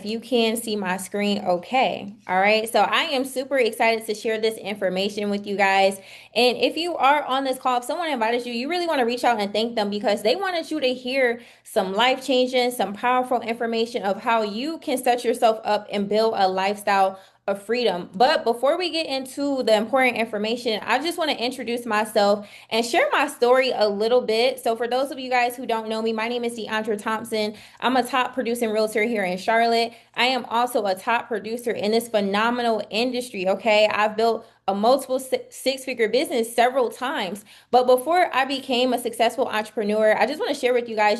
you can see my screen, okay. All right. So I am super excited to share this information with you guys. And if you are on this call, if someone invited you, you really want to reach out and thank them because they wanted you to hear some life changing, some powerful information of how you can set yourself up and build a lifestyle of freedom. But before we get into the important information, I just want to introduce myself and share my story a little bit. So, for those of you guys who don't know me, my name is Deandra Thompson. I'm a top producing realtor here in Charlotte. I am also a top producer in this phenomenal industry. Okay. I've built a multiple six-figure business several times. But before I became a successful entrepreneur, I just want to share with you guys,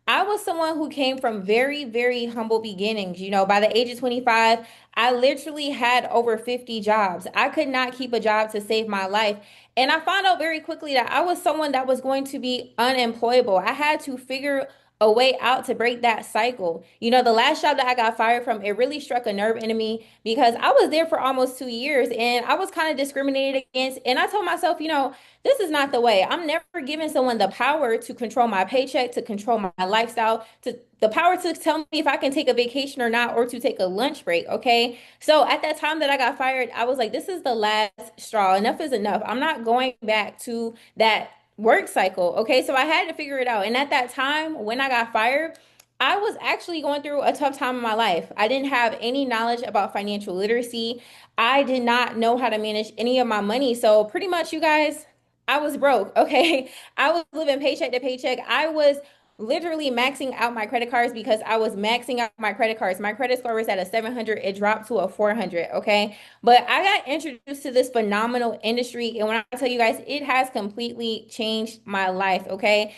I was someone who came from very, very humble beginnings. By the age of 25, I literally had over 50 jobs. I could not keep a job to save my life. And I found out very quickly that I was someone that was going to be unemployable. I had to figure a way out to break that cycle. The last job that I got fired from, it really struck a nerve into me because I was there for almost 2 years and I was kind of discriminated against. And I told myself, this is not the way. I'm never giving someone the power to control my paycheck, to control my lifestyle, to the power to tell me if I can take a vacation or not, or to take a lunch break. Okay. So at that time that I got fired, I was like, this is the last straw. Enough is enough. I'm not going back to that work cycle. Okay. So I had to figure it out. And at that time, when I got fired, I was actually going through a tough time in my life. I didn't have any knowledge about financial literacy. I did not know how to manage any of my money. So pretty much, you guys, I was broke. Okay. I was living paycheck to paycheck. I was literally maxing out my credit cards because I was maxing out my credit cards. My credit score was at a 700. It dropped to a 400. Okay. But I got introduced to this phenomenal industry. And when I tell you guys, it has completely changed my life. Okay.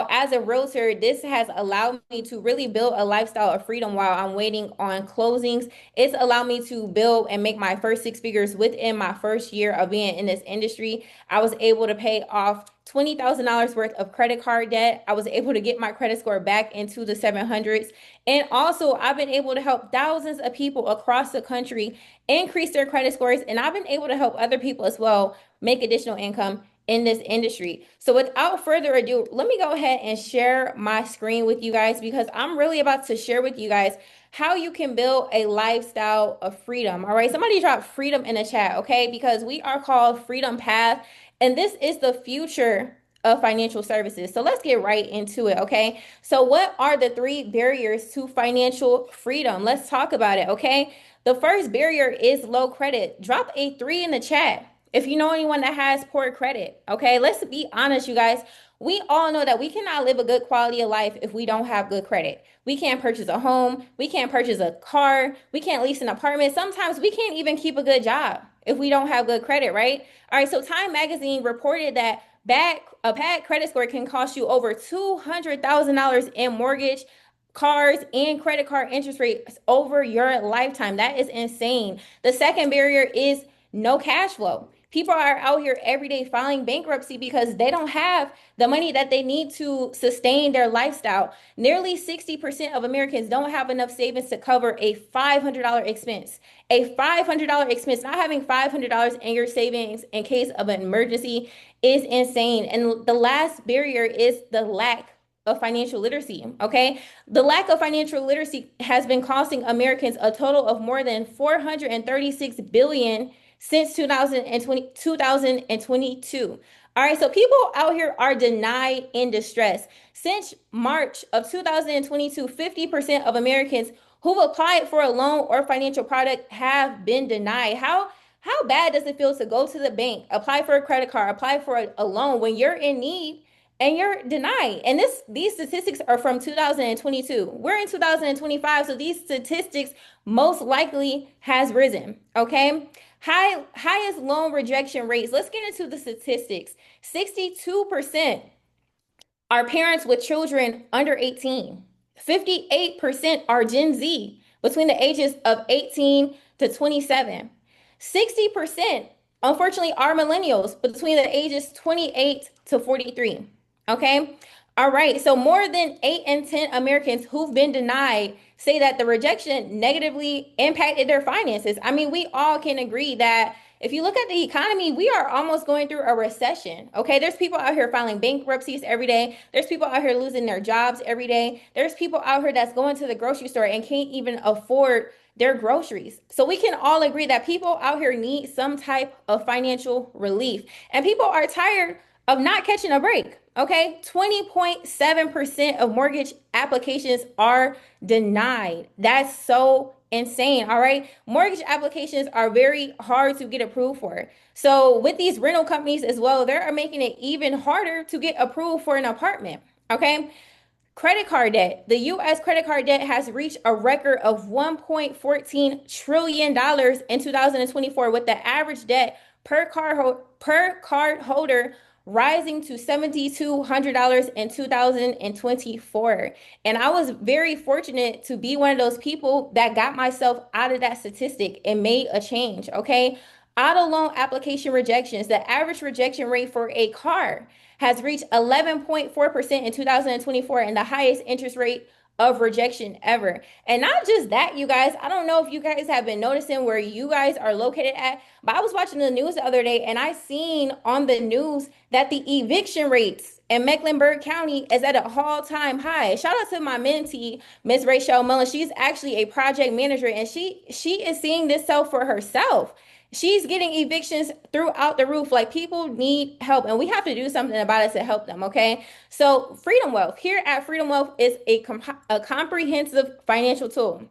As a realtor, this has allowed me to really build a lifestyle of freedom while I'm waiting on closings. It's allowed me to build and make my first six figures within my first year of being in this industry. I was able to pay off $20,000 worth of credit card debt. I was able to get my credit score back into the 700s. And also, I've been able to help thousands of people across the country increase their credit scores. And I've been able to help other people as well make additional income in this industry. So without further ado, let me go ahead and share my screen with you guys because I'm really about to share with you guys how you can build a lifestyle of freedom. All right. Somebody drop freedom in the chat, okay? Because we are called Freedom Path. And this is the future of financial services. So let's get right into it, okay? So, what are the three barriers to financial freedom? Let's talk about it, okay? The first barrier is low credit. Drop a three in the chat if you know anyone that has poor credit, okay? Let's be honest, you guys. We all know that we cannot live a good quality of life if we don't have good credit. We can't purchase a home. We can't purchase a car. We can't lease an apartment. Sometimes we can't even keep a good job if we don't have good credit, right? All right, so Time Magazine reported that a bad credit score can cost you over $200,000 in mortgage, cars, and credit card interest rates over your lifetime. That is insane. The second barrier is no cash flow. People are out here every day filing bankruptcy because they don't have the money that they need to sustain their lifestyle. Nearly 60% of Americans don't have enough savings to cover a $500 expense. A $500 expense, not having $500 in your savings in case of an emergency is insane. And the last barrier is the lack of financial literacy. Okay. The lack of financial literacy has been costing Americans a total of more than 436 billion since 2022. All right, so people out here are denied in distress. Since March of 2022, 50% of Americans who've applied for a loan or financial product have been denied. How bad does it feel to go to the bank, apply for a credit card, apply for a loan when you're in need and you're denied? And these statistics are from 2022. We're in 2025, so these statistics most likely has risen. Okay. Highest loan rejection rates. Let's get into the statistics. 62% are parents with children under 18. 58% are Gen Z between the ages of 18 to 27. 60%, unfortunately, are millennials between the ages 28 to 43. Okay. All right. So more than 8 in 10 Americans who've been denied say that the rejection negatively impacted their finances. I mean, we all can agree that If you look at the economy, we are almost going through a recession. Okay. There's people out here filing bankruptcies every day. There's people out here losing their jobs every day. There's people out here that's going to the grocery store and can't even afford their groceries. So we can all agree that people out here need some type of financial relief. And people are tired of not catching a break. Okay, 20.7% of mortgage applications are denied. That's so insane. All right, mortgage applications are very hard to get approved for. So, with these rental companies as well, they are making it even harder to get approved for an apartment. Okay, credit card debt. The US credit card debt has reached a record of $1.14 trillion in 2024, with the average debt per card holder rising to $7,200 in 2024. And I was very fortunate to be one of those people that got myself out of that statistic and made a change. Okay. Auto loan application rejections, the average rejection rate for a car has reached 11.4% in 2024, and the highest interest rate of rejection ever. And not just that, you guys, I don't know if you guys have been noticing where you guys are located at, but I was watching the news the other day and I seen on the news that the eviction rates in Mecklenburg County is at an all-time high. Shout out to my mentee, Miss Rachel Mullen. She's actually a project manager and she is seeing this sell for herself. She's getting evictions throughout the roof. Like, people need help and we have to do something about it to help them. Okay. So Freedom Wealth here at Freedom Wealth is a comprehensive financial tool.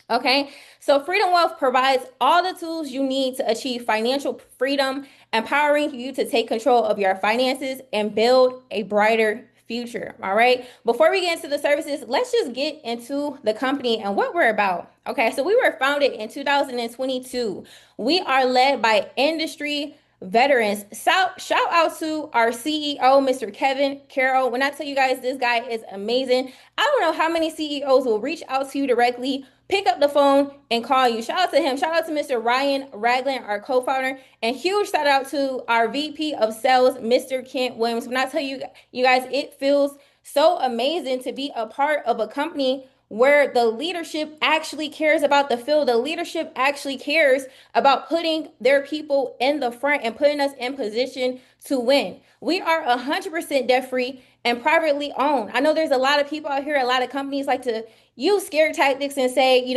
Okay, so Freedom Wealth provides all the tools you need to achieve financial freedom, empowering you to take control of your finances and build a brighter future. All right, before we get into the services, let's just get into the company and what we're about. Okay, so we were founded in 2022. We are led by industry veterans. Shout out to our CEO, Mr. Kevin Carroll. When I tell you guys, this guy is amazing. I don't know how many CEOs will reach out to you directly, pick up the phone and call you. Shout out to him. Shout out to Mr. Ryan Ragland, our co-founder, and huge shout out to our VP of sales, Mr. Kent Williams. When I tell you, you guys, it feels so amazing to be a part of a company where the leadership actually cares about the field. The leadership actually cares about putting their people in the front and putting us in position to win. We are 100% debt free and privately owned. I know there's a lot of people out here, a lot of companies like to use scare tactics and say,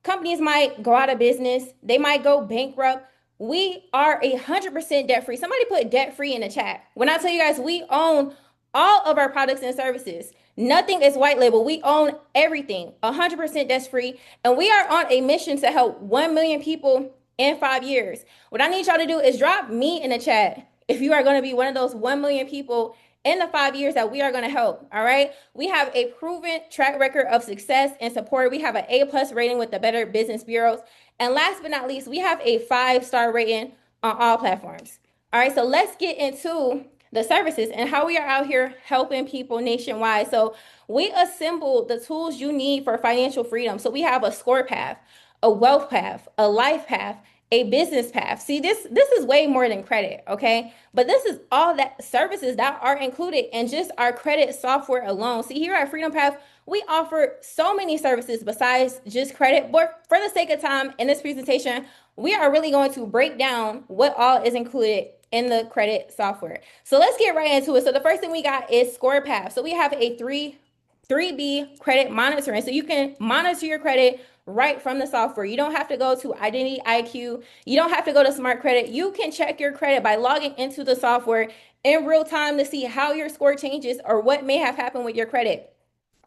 companies might go out of business, they might go bankrupt. We are 100% debt free. Somebody put debt free in the chat. When I tell you guys, we own all of our products and services. Nothing is white label. We own everything, 100% debt free. And we are on a mission to help 1 million people in 5 years. What I need y'all to do is drop me in the chat if you are going to be one of those 1 million people in the 5 years that we are going to help. All right. We have a proven track record of success and support. We have an A+ rating with the Better Business Bureaus. And last but not least, we have a 5-star rating on all platforms. All right. So let's get into the services and how we are out here helping people nationwide. So we assemble the tools you need for financial freedom. So we have a score path, a wealth path, a life path, a business path. See, this is way more than credit, okay? But this is all that services that are included in just our credit software alone. See, here at Freedom Path, we offer so many services besides just credit. But for the sake of time in this presentation, we are really going to break down what all is included in the credit software. So let's get right into it. So the first thing we got is Score Path. So we have a 3B credit monitoring. So you can monitor your credit right from the software. You don't have to go to Identity IQ. You don't have to go to Smart Credit. You can check your credit by logging into the software in real time to see how your score changes or what may have happened with your credit.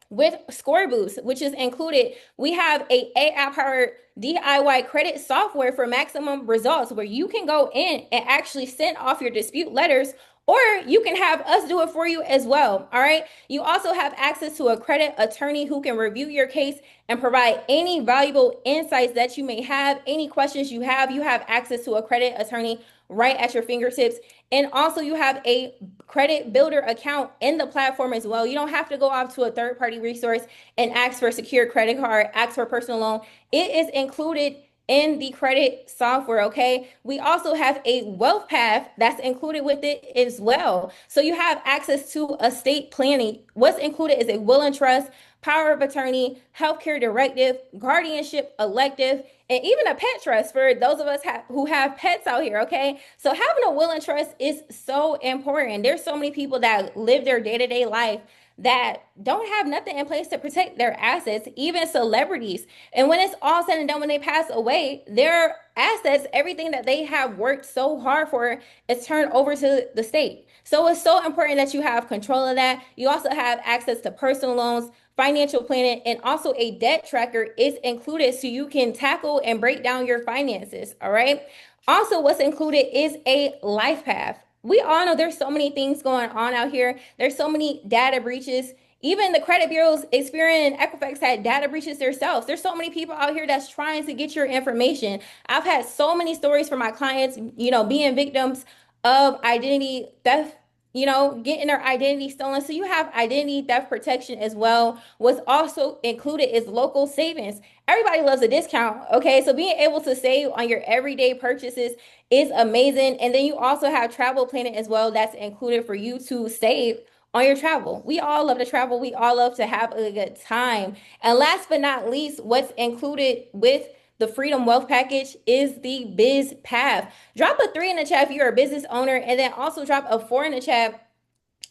With Score Boost, which is included, we have a AI-powered DIY credit software for maximum results where you can go in and actually send off your dispute letters, or you can have us do it for you as well. All right. You also have access to a credit attorney who can review your case and provide any valuable insights that you may have. Any questions you have access to a credit attorney right at your fingertips. And also you have a credit builder account in the platform as well. You don't have to go off to a third-party resource and ask for a secure credit card, ask for a personal loan. It is included in the credit software, okay? We also have a wealth path that's included with it as well. So you have access to estate planning. What's included is a will and trust, power of attorney, healthcare directive, guardianship elective, and even a pet trust for those of us who have pets out here, okay? So having a will and trust is so important. There's so many people that live their day-to-day life that don't have nothing in place to protect their assets, even celebrities. And when it's all said and done, when they pass away, their assets, everything that they have worked so hard for, is turned over to the state. So it's so important that you have control of that. You also have access to personal loans, financial planning, and also a debt tracker is included so you can tackle and break down your finances. All right. Also, what's included is a life path. We all know there's so many things going on out here. There's so many data breaches. Even the credit bureaus, Experian and Equifax had data breaches themselves. There's so many people out here that's trying to get your information. I've had so many stories from my clients, being victims of identity theft, getting their identity stolen. So you have identity theft protection as well. What's also included is local savings. Everybody loves a discount. Okay. So being able to save on your everyday purchases is amazing. And then you also have travel planning as well. That's included for you to save on your travel. We all love to travel. We all love to have a good time. And last but not least, what's included with the Freedom Wealth Package is the Biz Path. Drop a 3 in the chat if you're a business owner, and then also drop a 4 in the chat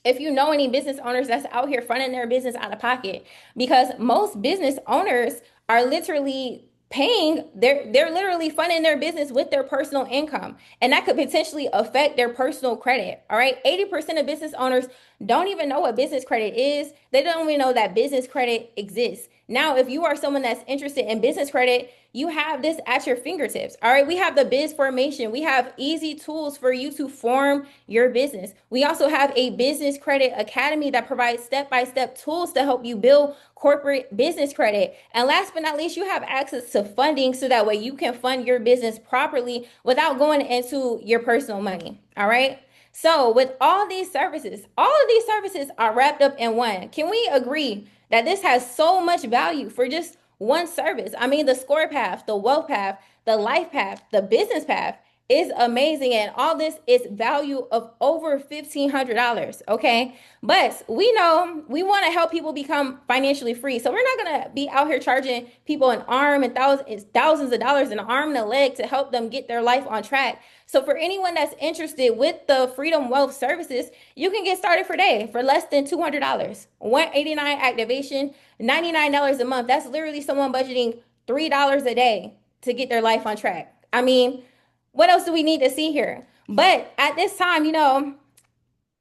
if you know any business owners that's out here funding their business out of pocket, because most business owners are literally paying, they're literally funding their business with their personal income, and that could potentially affect their personal credit. All right, 80% of business owners don't even know what business credit is. They don't even know that business credit exists. Now, if you are someone that's interested in business credit, you have this at your fingertips. All right. We have the biz formation. We have easy tools for you to form your business. We also have a business credit academy that provides step-by-step tools to help you build corporate business credit. And last but not least, you have access to funding so that way you can fund your business properly without going into your personal money. All right. So with all of these services are wrapped up in one. Can we agree that this has so much value for just one service? I mean, the score path, the wealth path, the life path, the business path is amazing. And all this is value of over $1,500. Okay. But we know we want to help people become financially free. So we're not going to be out here charging people an arm and thousands of dollars, an arm and a leg to help them get their life on track. So for anyone that's interested with the Freedom Wealth services, you can get started for less than $200. $189 activation, $99 a month. That's literally someone budgeting $3 a day to get their life on track. I mean, what else do we need to see here? But at this time,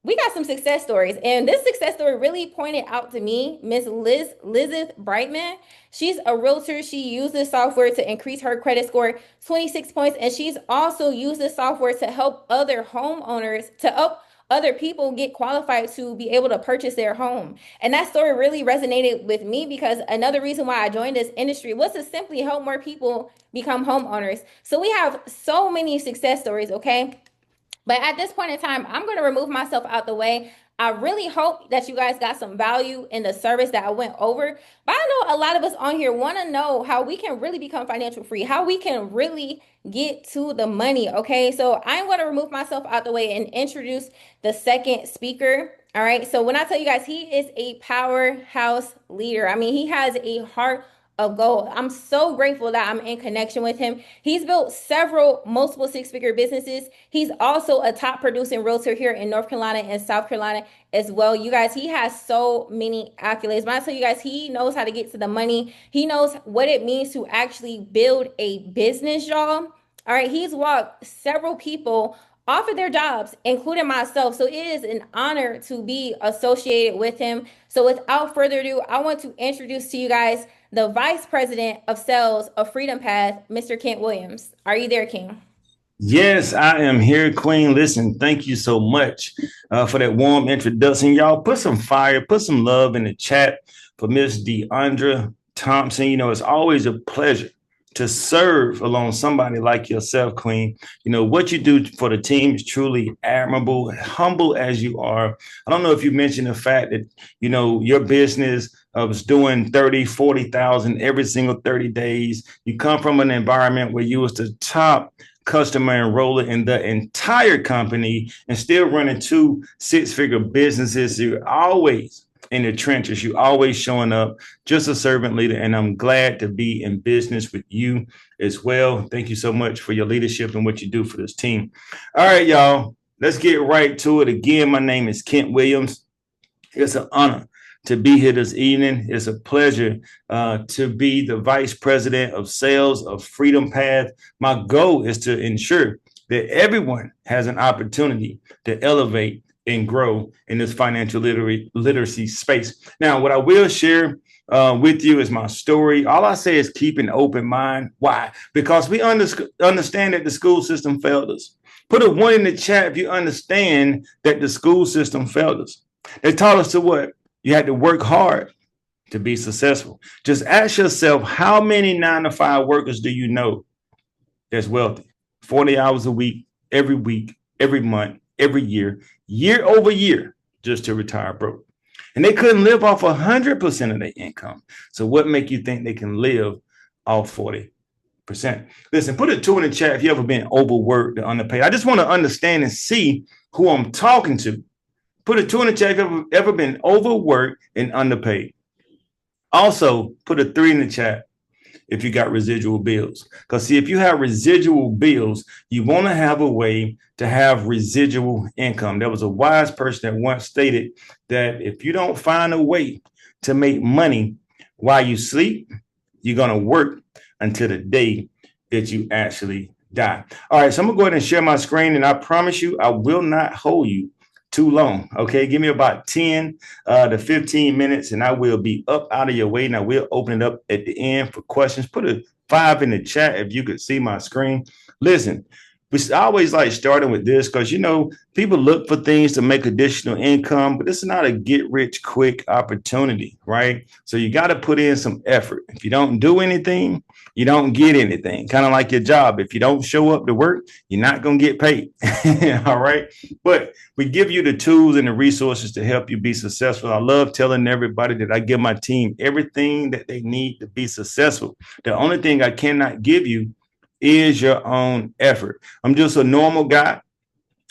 we got some success stories. And this success story really pointed out to me, Miss Lizeth Brightman. She's a realtor. She used this software to increase her credit score 26 points. And she's also used this software to help other homeowners, to help other people get qualified to be able to purchase their home. And that story really resonated with me because another reason why I joined this industry was to simply help more people become homeowners. So we have so many success stories, okay? But at this point in time, I'm going to remove myself out the way. I really hope that you guys got some value in the service that I went over. But I know a lot of us on here want to know how we can really become financial free, how we can really get to the money. Okay, so I'm going to remove myself out the way and introduce the second speaker. All right, so when I tell you guys, he is a powerhouse leader. I mean, he has a heart of gold. I'm so grateful that I'm in connection with him. He's built several multiple six-figure businesses. He's also a top producing realtor here in North Carolina and South Carolina as well. You guys, he has so many accolades. When I tell you guys, he knows how to get to the money. He knows what it means to actually build a business, y'all. All right, he's walked several people off of their jobs, including myself. So it is an honor to be associated with him. So without further ado, I want to introduce to you guys the Vice President of Sales of FreedomPath, Mr. Kent Williams. Are you there, King? Yes, I am here, Queen. Listen, thank you so much for that warm introduction. Y'all put some fire, put some love in the chat for Miss Deandra Thompson. It's always a pleasure to serve along somebody like yourself, Queen. What you do for the team is truly admirable, humble as you are. I don't know if you mentioned the fact that, your business was doing 30, 40,000 every single 30 days. You come from an environment where you was the top customer enroller in the entire company and still running 2 six-figure businesses. You're always in the trenches. You always showing up, just a servant leader. And I'm glad to be in business with you as well. Thank you so much for your leadership and what you do for this team. All right, y'all, let's get right to it. Again, my name is Kent Williams. It's an honor to be here this evening. It's a pleasure to be the vice president of sales of FreedomPath. My goal is to ensure that everyone has an opportunity to elevate and grow in this financial literacy space. Now, what I will share with you is my story. All I say is keep an open mind. Why? Because we understand that the school system failed us. Put a 1 in the chat if you understand that the school system failed us. They taught us to what? You had to work hard to be successful. Just ask yourself, how many 9-to-5 workers do you know that's wealthy? 40 hours a week, every month, every year, year over year, just to retire broke. And they couldn't live off 100% of their income. So what make you think they can live off 40%? Listen, put a 2 in the chat if you ever been overworked or underpaid. I just want to understand and see who I'm talking to. Put a 2 in the chat if you've ever been overworked and underpaid. Also, put a 3 in the chat if you got residual bills. Because see, if you have residual bills, you want to have a way to have residual income. There was a wise person that once stated that if you don't find a way to make money while you sleep, you're going to work until the day that you actually die. All right, so I'm going to go ahead and share my screen, and I promise you, I will not hold you too long. Okay, give me about 10 to 15 minutes and I will be up out of your way. Now we'll open it up at the end for questions. Put a 5 in the chat if you could see my screen. Listen, we always like starting with this because, you know, people look for things to make additional income, but it's not a get rich quick opportunity, right? So you got to put in some effort. If you don't do anything, you don't get anything. Kind of like your job. If you don't show up to work, you're not going to get paid. All right. But we give you the tools and the resources to help you be successful. I love telling everybody that I give my team everything that they need to be successful. The only thing I cannot give you is your own effort. I'm just a normal guy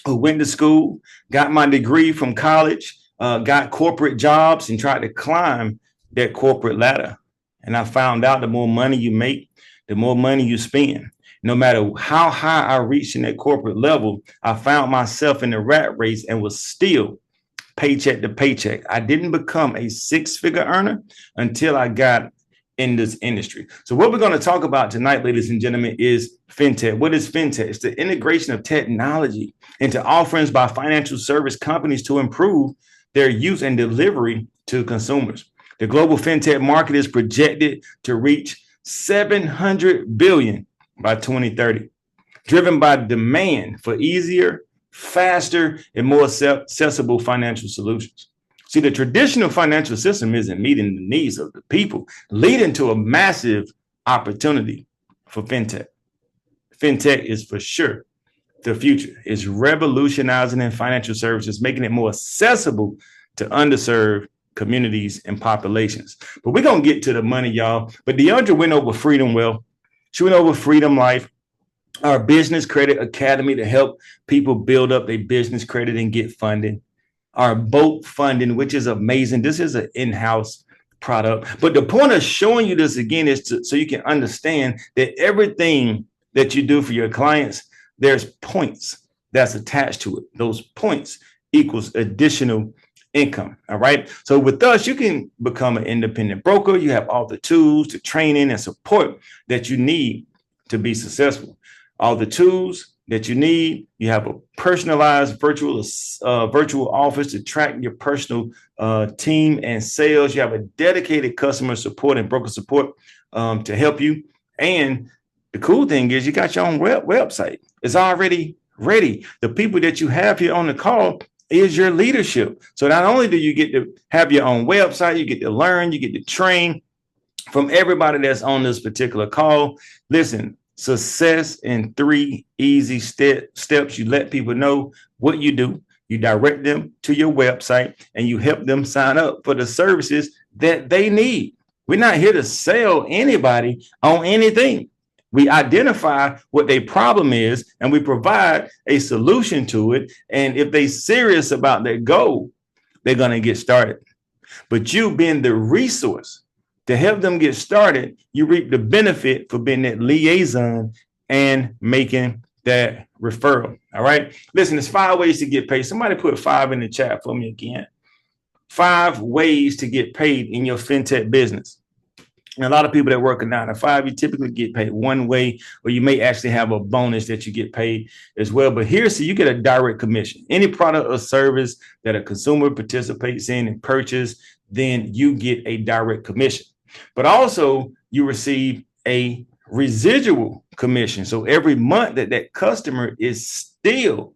who went to school, got my degree from college, got corporate jobs and tried to climb that corporate ladder. And I found out the more money you make, the more money you spend. No matter how high I reached in that corporate level, I found myself in the rat race and was still paycheck to paycheck. I didn't become a 6-figure earner until I got in this industry. So what we're going to talk about tonight, ladies and gentlemen, is fintech. What is fintech? It's the integration of technology into offerings by financial service companies to improve their use and delivery to consumers. The global fintech market is projected to reach $700 billion by 2030, driven by demand for easier, faster, and more accessible financial solutions. See, the traditional financial system isn't meeting the needs of the people, leading to a massive opportunity for fintech. Fintech is for sure the future. It's revolutionizing in financial services, making it more accessible to underserved communities and populations. But we're going to get to the money, y'all. But DeAndre went over Freedom Wealth. She went over Freedom Life, our business credit academy to help people build up their business credit and get funding. Our boat funding, which is amazing. This is an in-house product. But the point of showing you this again is so you can understand that everything that you do for your clients, there's points that's attached to it. Those points equals additional income. All right. So with us, you can become an independent broker. You have all the tools, the training and support that you need to be successful. All the tools that you need. You have a personalized virtual office to track your personal team and sales. You have a dedicated customer support and broker support to help you. And the cool thing is you got your own website. It's already ready. The people that you have here on the call is your leadership. So not only do you get to have your own website, you get to learn, you get to train from everybody that's on this particular call. Listen, success in 3 easy steps. You let people know what you do. You direct them to your website and you help them sign up for the services that they need. We're not here to sell anybody on anything. We identify what their problem is and we provide a solution to it. And if they're serious about their goal, they're going to get started. But you being the resource to help them get started, you reap the benefit for being that liaison and making that referral. All right. Listen, there's 5 ways to get paid. Somebody put 5 in the chat for me again. 5 ways to get paid in your fintech business. And a lot of people that work a 9 to 5, you typically get paid one way, or you may actually have a bonus that you get paid as well. But here, so you get a direct commission. Any product or service that a consumer participates in and purchase, then you get a direct commission. But also you receive a residual commission. So every month that customer is still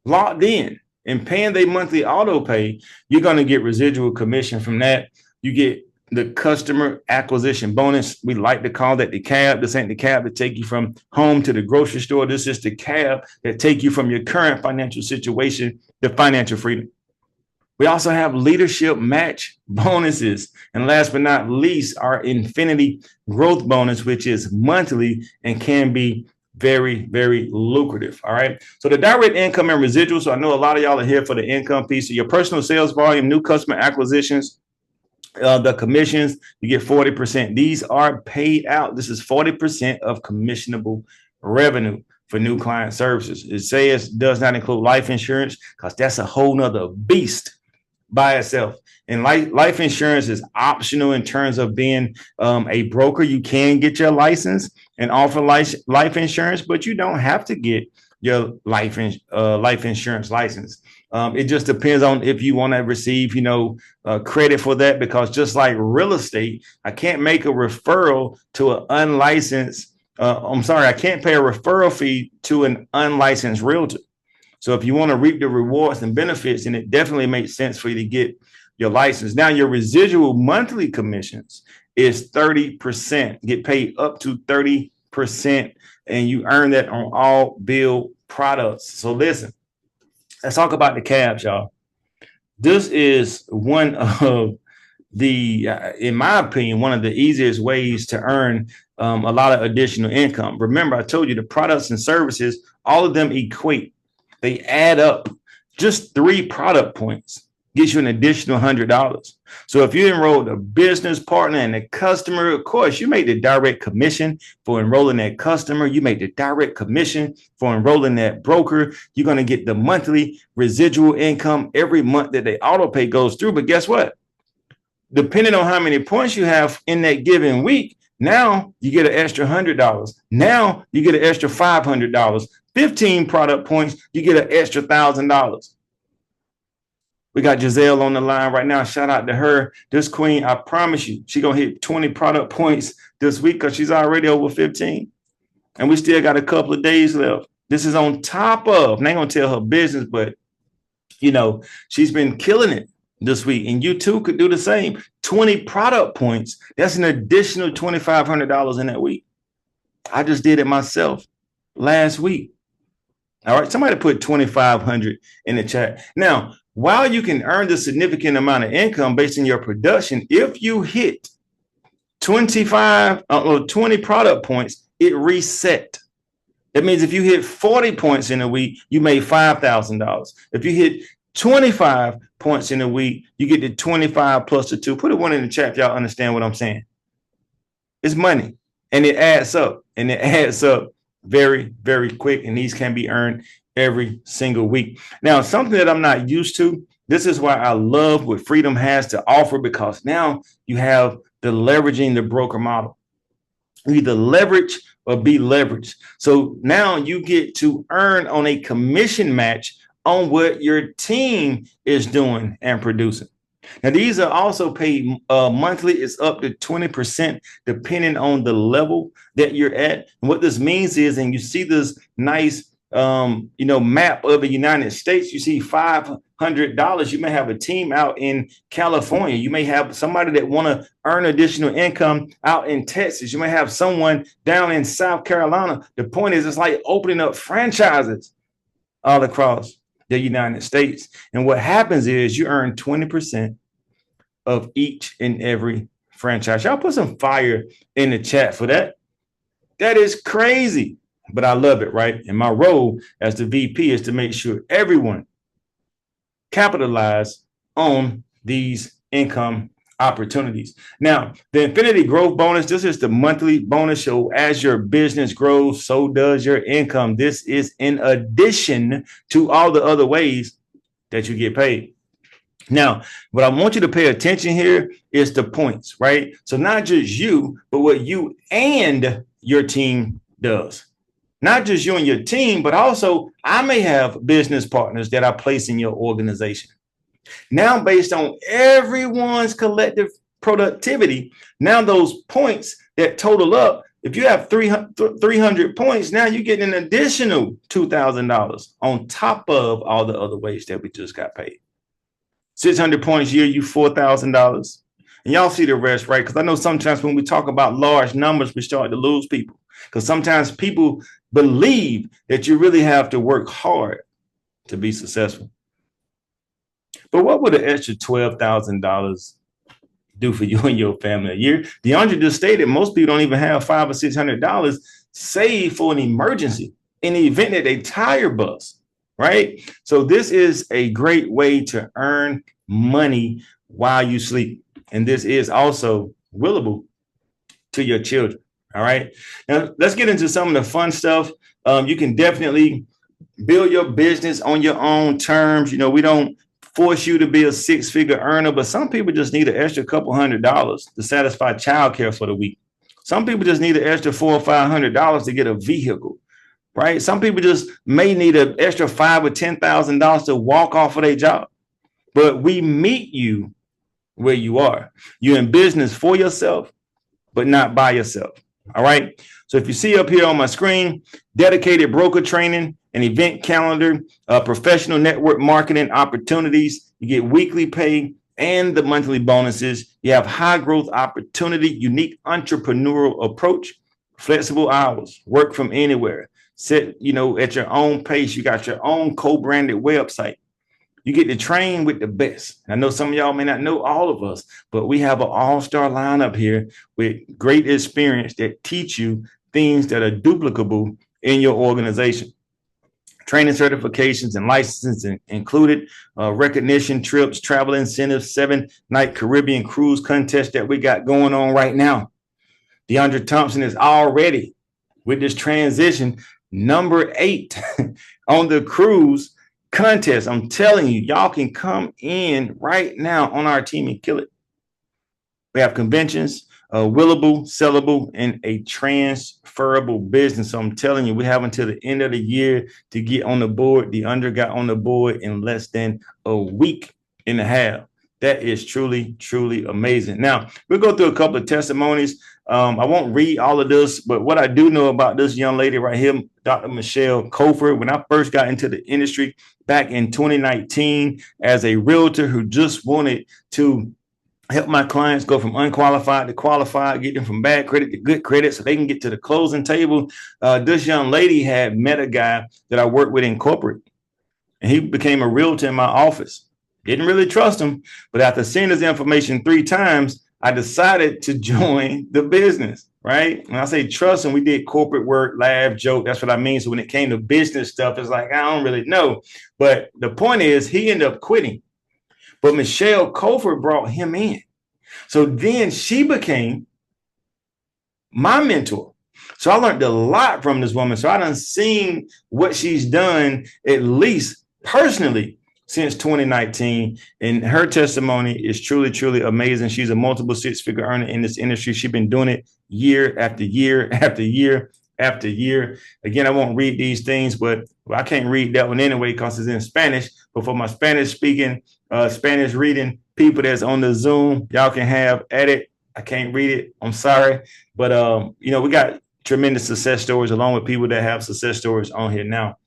locked in and paying their monthly auto pay, you're going to get residual commission from that. You get the customer acquisition bonus. We like to call that the cab. This ain't the cab that take you from home to the grocery store. This is the cab that take you from your current financial situation to financial freedom. We also have leadership match bonuses. And last but not least, our Infinity Growth Bonus, which is monthly and can be very, very lucrative. All right. So the direct income and residual. So I know a lot of y'all are here for the income piece. So your personal sales volume, new customer acquisitions, the commissions, you get 40%. These are paid out. This is 40% of commissionable revenue for new client services. It says does not include life insurance because that's a whole nother beast by itself. And life insurance is optional in terms of being a broker. You can get your license and offer life insurance, but you don't have to get your life insurance license. It just depends on if you want to receive, credit for that, because just like real estate, I can't make a referral to an unlicensed. I can't pay a referral fee to an unlicensed realtor. So if you want to reap the rewards and benefits, then it definitely makes sense for you to get your license. Now, your residual monthly commissions is 30%, get paid up to 30%, and you earn that on all bill products. So listen, let's talk about the cabs, y'all. This is one of the, in my opinion, one of the easiest ways to earn a lot of additional income. Remember, I told you the products and services, all of them equate. They add up. Just 3 product points gets you an additional $100. So if you enroll a business partner and a customer, of course, you make the direct commission for enrolling that customer. You make the direct commission for enrolling that broker. You're going to get the monthly residual income every month that the auto pay goes through. But guess what? Depending on how many points you have in that given week, now you get an extra $100. Now you get an extra $500. 15 product points, you get an extra $1,000. We got Giselle on the line right now. Shout out to her. This queen, I promise you, she's going to hit 20 product points this week because she's already over 15. And we still got a couple of days left. This is on top of, and I ain't going to tell her business, but, she's been killing it this week. And you too could do the same. 20 product points. That's an additional $2,500 in that week. I just did it myself last week. All right, somebody put 2,500 in the chat. Now, while you can earn the significant amount of income based on your production, if you hit 20 product points, it reset. That means if you hit 40 points in a week, you made $5,000. If you hit 25 points in a week, you get the 25 plus the 2. Put a 1 in the chat if y'all understand what I'm saying. It's money, and it adds up, very, very quick, and these can be earned every single week. Now, something that I'm not used to, this is why I love what Freedom has to offer, because now you have the leveraging the broker model. You either leverage or be leveraged. So now you get to earn on a commission match on what your team is doing and producing. Now, these are also paid monthly. It's up to 20% depending on the level that you're at. And what this means is, and you see this nice, map of the United States, you see $500. You may have a team out in California. You may have somebody that want to earn additional income out in Texas. You may have someone down in South Carolina. The point is, it's like opening up franchises all across the United States. And what happens is you earn 20% of each and every franchise. Y'all put some fire in the chat for that. That is crazy, but I love it, right? And my role as the VP is to make sure everyone capitalize on these income opportunities. Now, the Infinity Growth Bonus, this is the monthly bonus. So as your business grows, so does your income. This is in addition to all the other ways that you get paid. Now, what I want you to pay attention here is the points, right? So not just you, but what you and your team does. Not just you and your team, but also I may have business partners that I place in your organization. Now, based on everyone's collective productivity, now those points that total up, if you have 300 points, now you get an additional $2,000 on top of all the other ways that we just got paid. 600 points a year, you $4,000. And y'all see the rest, right? Because I know sometimes when we talk about large numbers, we start to lose people. Because sometimes people believe that you really have to work hard to be successful. But what would an extra $12,000 do for you and your family a year? DeAndre just stated most people don't even have $500 or $600 saved for an emergency in the event that they tire bust, right? So this is a great way to earn money while you sleep. And this is also willable to your children. All right. Now let's get into some of the fun stuff. You can definitely build your business on your own terms. You know, we don't force you to be a six-figure earner, but some people just need an extra couple $100 to satisfy childcare for the week. Some people just need an extra $400 or $500 to get a vehicle, right? Some people just may need an extra $5,000 or $10,000 to walk off of their job. But we meet you where you are. You're in business for yourself, but not by yourself. All right. So if you see up here on my screen, dedicated broker training, an event calendar, professional network marketing opportunities, you get weekly pay and the monthly bonuses. You have high growth opportunity, unique entrepreneurial approach, flexible hours, work from anywhere, set, at your own pace. You got your own co-branded website. You get to train with the best. I know some of y'all may not know all of us, but we have an all-star lineup here with great experience that teach you things that are duplicable in your organization. Training certifications and licenses included, recognition trips, travel incentives, 7-night Caribbean cruise contest that we got going on right now. DeAndre Thompson is already, with this transition, number 8 on the cruise contest. I'm telling you, y'all can come in right now on our team and kill it. We have conventions, willable, sellable, and a transferable business. So I'm telling you, we have until the end of the year to get on the board. DeAndre got on the board in less than a week and a half. That is truly, truly amazing. Now, we'll go through a couple of testimonies. I won't read all of this, but what I do know about this young lady right here, Dr. Michelle Cofer, when I first got into the industry back in 2019 as a realtor who just wanted to help my clients go from unqualified to qualified, get them from bad credit to good credit so they can get to the closing table. This young lady had met a guy that I worked with in corporate, and he became a realtor in my office. Didn't really trust him, but after seeing his information 3 times, I decided to join the business, right? When I say trust him, we did corporate work, laugh, joke. That's what I mean. So when it came to business stuff, it's like, I don't really know. But the point is, he ended up quitting. But Michelle Cofer brought him in. So then she became my mentor. So I learned a lot from this woman. So I done seen what she's done, at least personally, since 2019. And her testimony is truly, truly amazing. She's a multiple 6-figure earner in this industry. She's been doing it year after year after year after year. Again, I won't read these things, but I can't read that one anyway because it's in Spanish. But for my Spanish speaking, Spanish reading people that's on the Zoom, y'all can have at it. I can't read it. I'm sorry. But, we got tremendous success stories along with people that have success stories on here now.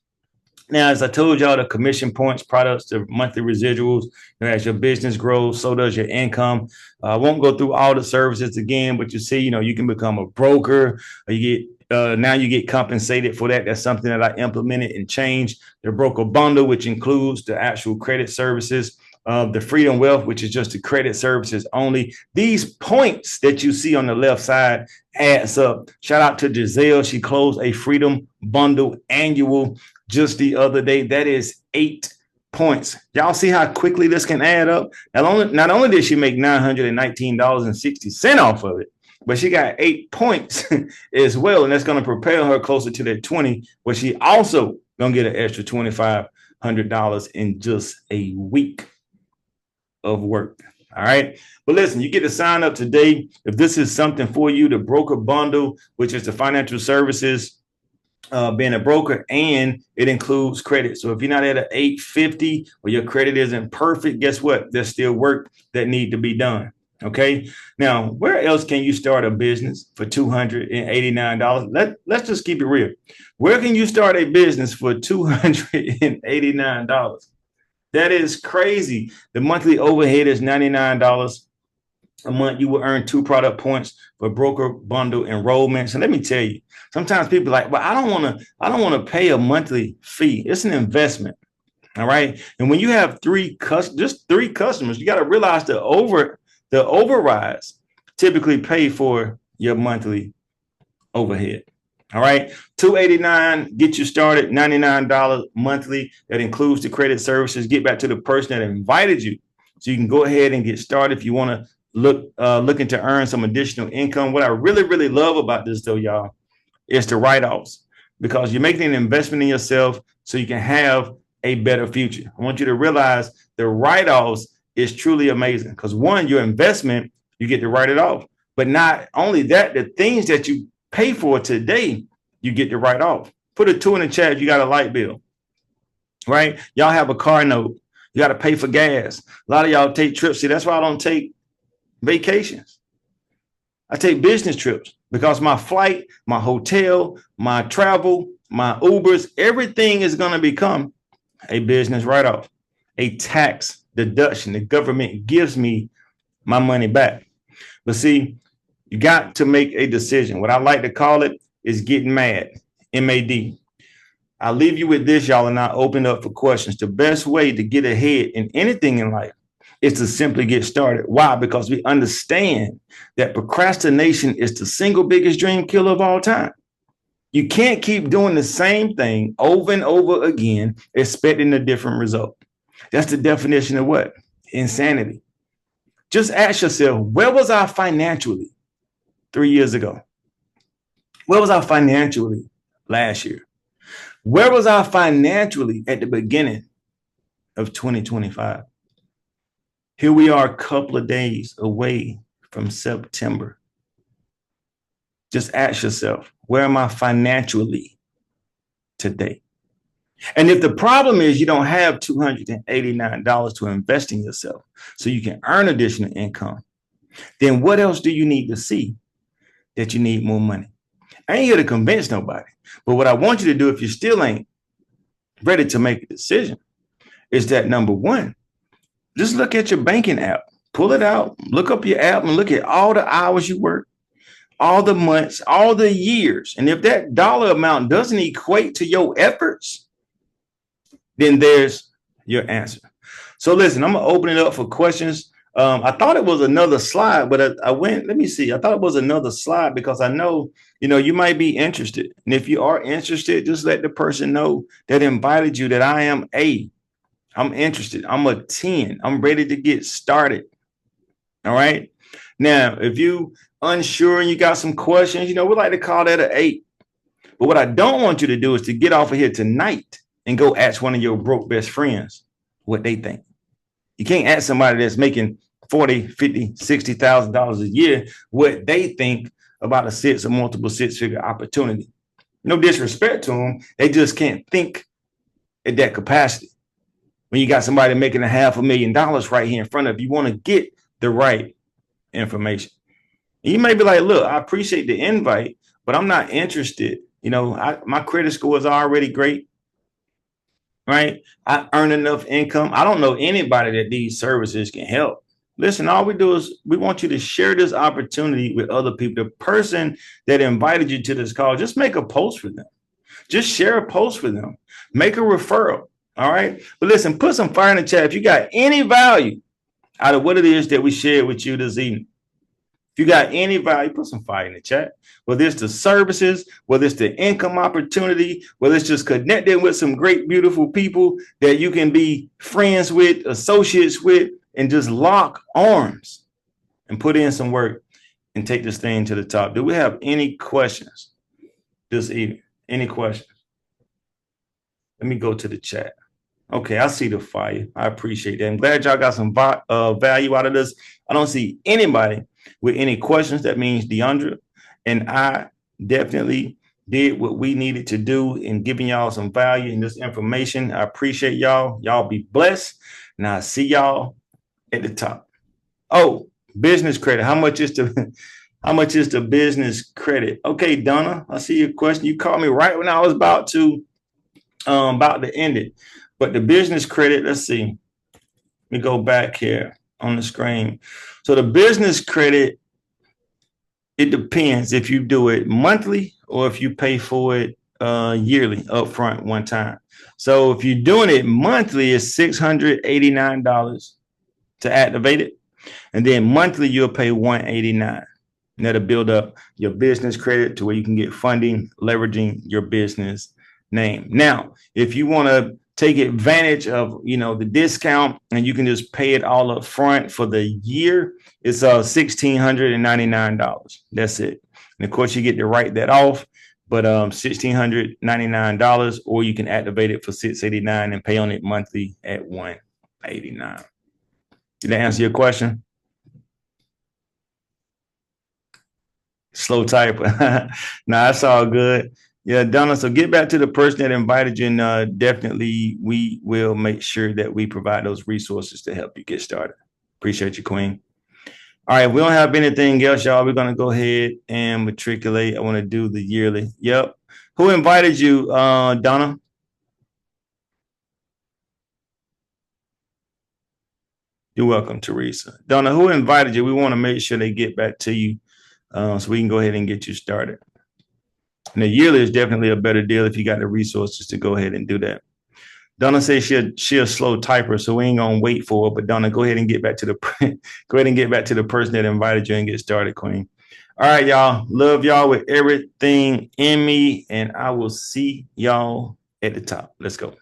Now, as I told y'all, the commission points, products, the monthly residuals, as your business grows, so does your income. I won't go through all the services again, but you see, you can become a broker. Now you get compensated for that. That's something that I implemented and changed. The broker bundle, which includes the actual credit services, the Freedom Wealth, which is just the credit services only. These points that you see on the left side adds up. Shout out to Giselle. She closed a Freedom Bundle annual just the other day. That is points. Y'all see how quickly this can add up? Not only did she make $919.60 off of it, but she got 8 points as well. And that's going to propel her closer to that 20, but she also going to get an extra $2,500 in just a week of work. All right. But listen, you get to sign up today. If this is something for you, the broker bundle, which is the financial services, being a broker, and it includes credit. So if you're not at an 850 or your credit isn't perfect, guess what? There's still work that need to be done. Okay. Now, where else can you start a business for $289? Let's just keep it real. Where can you start a business for $289? That is crazy. The monthly overhead is $99 a month. You will earn 2 product points for broker bundle enrollments. And let me tell you, sometimes people are like, well, I don't want to pay a monthly fee. It's an investment. All right. And when you have just three customers, you got to realize the overrides typically pay for your monthly overhead. All right. $289 get you started, $99 monthly. That includes the credit services. Get back to the person that invited you. So you can go ahead and get started if you want to looking to earn some additional income. What I really, really love about this, though, y'all, is the write-offs, because you're making an investment in yourself so you can have a better future. I want you to realize the write-offs is truly amazing, because one, your investment, you get to write it off. But not only that, the things that you pay for today, you get to write off. Put a 2 in the chat if you got a light bill, right? Y'all have a car note. You got to pay for gas. A lot of y'all take trips. See, that's why I don't take vacations. I take business trips, because my flight, my hotel, my travel, my Ubers, everything is going to become a business write-off, a tax deduction. The government gives me my money back. But see, you got to make a decision. What I like to call it is getting mad, MAD. I'll leave you with this, y'all, and I'll open up for questions. The best way to get ahead in anything in life is to simply get started. Why? Because we understand that procrastination is the single biggest dream killer of all time. You can't keep doing the same thing over and over again, expecting a different result. That's the definition of what? Insanity. Just ask yourself, where was I financially 3 years ago? Where was I financially last year? Where was I financially at the beginning of 2025? Here we are a couple of days away from September. Just ask yourself, where am I financially today? And if the problem is you don't have $289 to invest in yourself so you can earn additional income, then what else do you need to see that you need more money? I ain't here to convince nobody, but what I want you to do, if you still ain't ready to make a decision, is that number one, just look at your banking app, pull it out, look up your app and look at all the hours you work, all the months, all the years. And if that dollar amount doesn't equate to your efforts, then there's your answer. So listen, I'm going to open it up for questions. I thought it was another slide, but I went, let me see. I thought it was another slide because I know, you might be interested. And if you are interested, just let the person know that invited you that I'm interested. I'm a 10. I'm ready to get started. All right. Now, if you unsure and you got some questions, we like to call that an 8. But what I don't want you to do is to get off of here tonight and go ask one of your broke best friends what they think. You can't ask somebody that's making $40,000, $50,000, $60,000 a year what they think about a multiple six-figure opportunity. No disrespect to them. They just can't think at that capacity. When you got somebody making $500,000 right here in front of you, you want to get the right information. And you may be like, look, I appreciate the invite, but I'm not interested. My credit score is already great. Right? I earn enough income. I don't know anybody that these services can help. Listen, all we do is we want you to share this opportunity with other people. The person that invited you to this call, just make a post for them. Just share a post for them. Make a referral. All right. But listen, put some fire in the chat if you got any value out of what it is that we shared with you this evening. If you got any value, put some fire in the chat. Whether it's the services, whether it's the income opportunity, whether it's just connecting with some great, beautiful people that you can be friends with, associates with, and just lock arms and put in some work and take this thing to the top. Do we have any questions this evening? Any questions? Let me go to the chat. Okay, I see the fire. I appreciate that. I'm glad y'all got some value out of this. I don't see anybody with any questions. That means DeAndre and I definitely did what we needed to do in giving y'all some value in this information. I appreciate y'all. Y'all be blessed. And I'll see y'all at the top. Oh, business credit. How much is the business credit? Okay, Donna, I see your question. You called me right when I was about to end it. But the business credit, let's see. Let me go back here on the screen. So the business credit, it depends if you do it monthly or if you pay for it yearly upfront one time. So if you're doing it monthly, it's $689 to activate it. And then monthly, you'll pay $189. And that'll build up your business credit to where you can get funding, leveraging your business name. Now, if you want to take advantage of, the discount and you can just pay it all up front for the year, it's $1,699. That's it. And of course, you get to write that off, but $1,699, or you can activate it for $689 and pay on it monthly at $189. Did that answer your question? Slow typer. Nah, that's all good. Yeah, Donna. So get back to the person that invited you, and definitely we will make sure that we provide those resources to help you get started. Appreciate you, Queen. All right, we don't have anything else, y'all. We're gonna go ahead and matriculate. I want to do the yearly. Yep. Who invited you, Donna? You're welcome, Teresa. Donna, who invited you? We want to make sure they get back to you so we can go ahead and get you started. And the yearly is definitely a better deal if you got the resources to go ahead and do that. Donna says she a slow typer, so we ain't gonna wait for her. But Donna, go ahead and get back to the person that invited you and get started, Queen. All right, y'all. Love y'all with everything in me, and I will see y'all at the top. Let's go.